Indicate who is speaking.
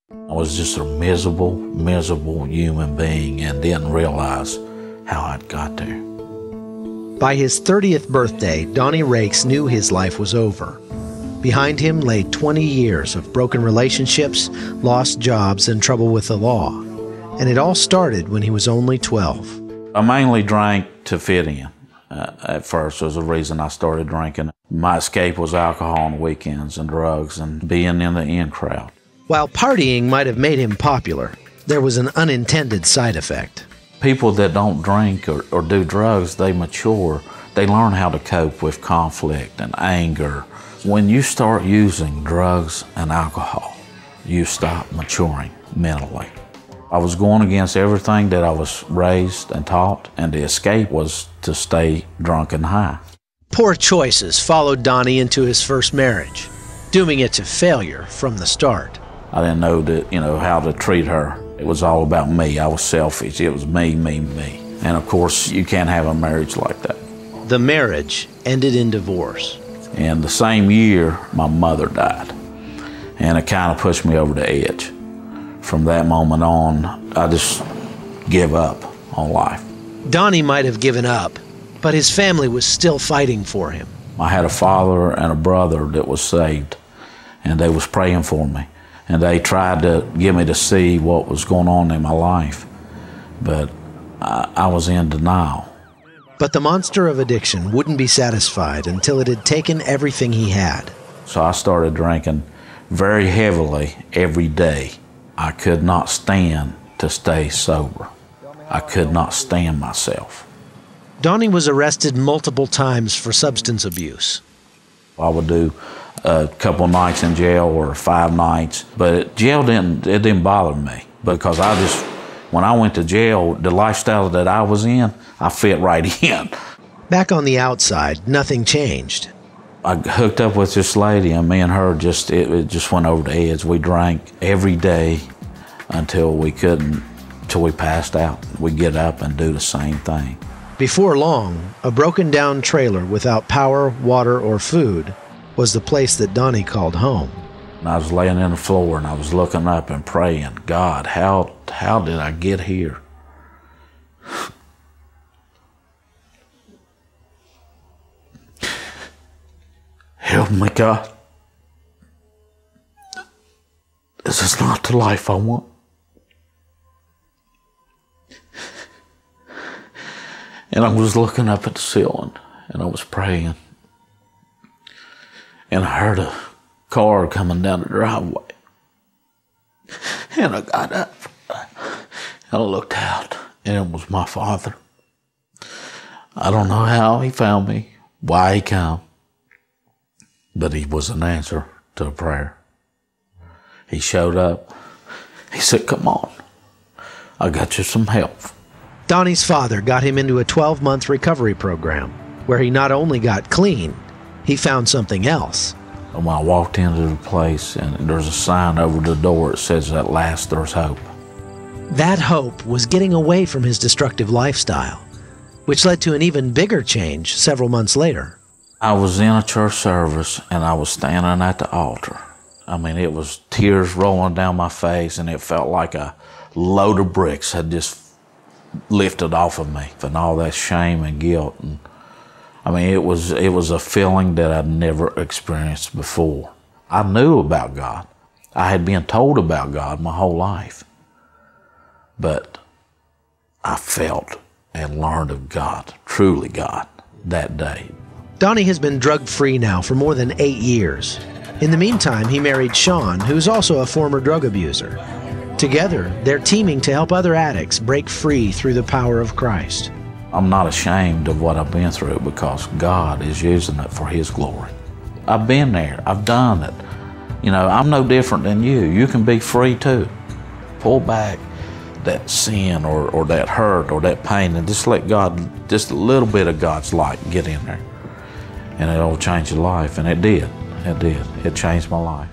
Speaker 1: I was just a miserable human being and didn't realize how I'd got there.
Speaker 2: By his 30th birthday, Donny Rake knew his life was over. Behind him lay 20 years of broken relationships, lost jobs, and trouble with the law. And it all started when he was only 12.
Speaker 1: I mainly drank to fit in. At first, was the reason I started drinking. My escape was alcohol on the weekends and drugs and being in the in crowd.
Speaker 2: While partying might have made him popular, there was an unintended side effect.
Speaker 1: People that don't drink or do drugs, they mature. They learn how to cope with conflict and anger. When you start using drugs and alcohol, you stop maturing mentally. I was going against everything that I was raised and taught, and the escape was to stay drunk and high.
Speaker 2: Poor choices followed Donny into his first marriage, dooming it to failure from the start.
Speaker 1: I didn't know that, how to treat her. It was all about me. I was selfish. It was me. And of course, you can't have a marriage like that.
Speaker 2: The marriage ended in divorce.
Speaker 1: And the same year, my mother died. And it kind of pushed me over the edge. From that moment on, I just gave up on life.
Speaker 2: Donny might have given up, but his family was still fighting for him.
Speaker 1: I had a father and a brother that was saved, and they was praying for me. And they tried to get me to see what was going on in my life, but I was in denial.
Speaker 2: But the monster of addiction wouldn't be satisfied until it had taken everything he had.
Speaker 1: So I started drinking very heavily every day. I could not stand to stay sober. I could not stand myself.
Speaker 2: Donny was arrested multiple times for substance abuse.
Speaker 1: I would do a couple nights in jail or 5 nights, but jail didn't bother me because when I went to jail, the lifestyle that I was in, I fit right in.
Speaker 2: Back on the outside, nothing changed.
Speaker 1: I hooked up with this lady, and me and her it just went over the edge. We drank every day until we passed out. We'd get up and do the same thing.
Speaker 2: Before long, a broken down trailer without power, water, or food was the place that Donny called home.
Speaker 1: And I was laying on the floor and I was looking up and praying, God, how did I get here? Help me, God. This is not the life I want. And I was looking up at the ceiling and I was praying. And I heard a car coming down the driveway. And I got up and I looked out and it was my father. I don't know how he found me, why he came, but he was an answer to a prayer. He showed up. He said, come on, I got you some help.
Speaker 2: Donny's father got him into a 12-month recovery program where he not only got clean, he found something else.
Speaker 1: When I walked into the place, and there's a sign over the door that says, at last there's hope.
Speaker 2: That hope was getting away from his destructive lifestyle, which led to an even bigger change several months later.
Speaker 1: I was in a church service, and I was standing at the altar. I mean, it was tears rolling down my face, and it felt like a load of bricks had just lifted off of me, and all that shame and guilt. And I mean, it was a feeling that I'd never experienced before. I knew about God. I had been told about God my whole life. But I felt and learned of God, truly God, that day.
Speaker 2: Donny has been drug-free now for more than 8 years. In the meantime, he married Sean, who's also a former drug abuser. Together, they're teaming to help other addicts break free through the power of Christ.
Speaker 1: I'm not ashamed of what I've been through because God is using it for His glory. I've been there. I've done it. I'm no different than you. You can be free too. Pull back that sin or that hurt or that pain and just let God, just a little bit of God's light get in there. And it'll change your life. And it did. It did. It changed my life.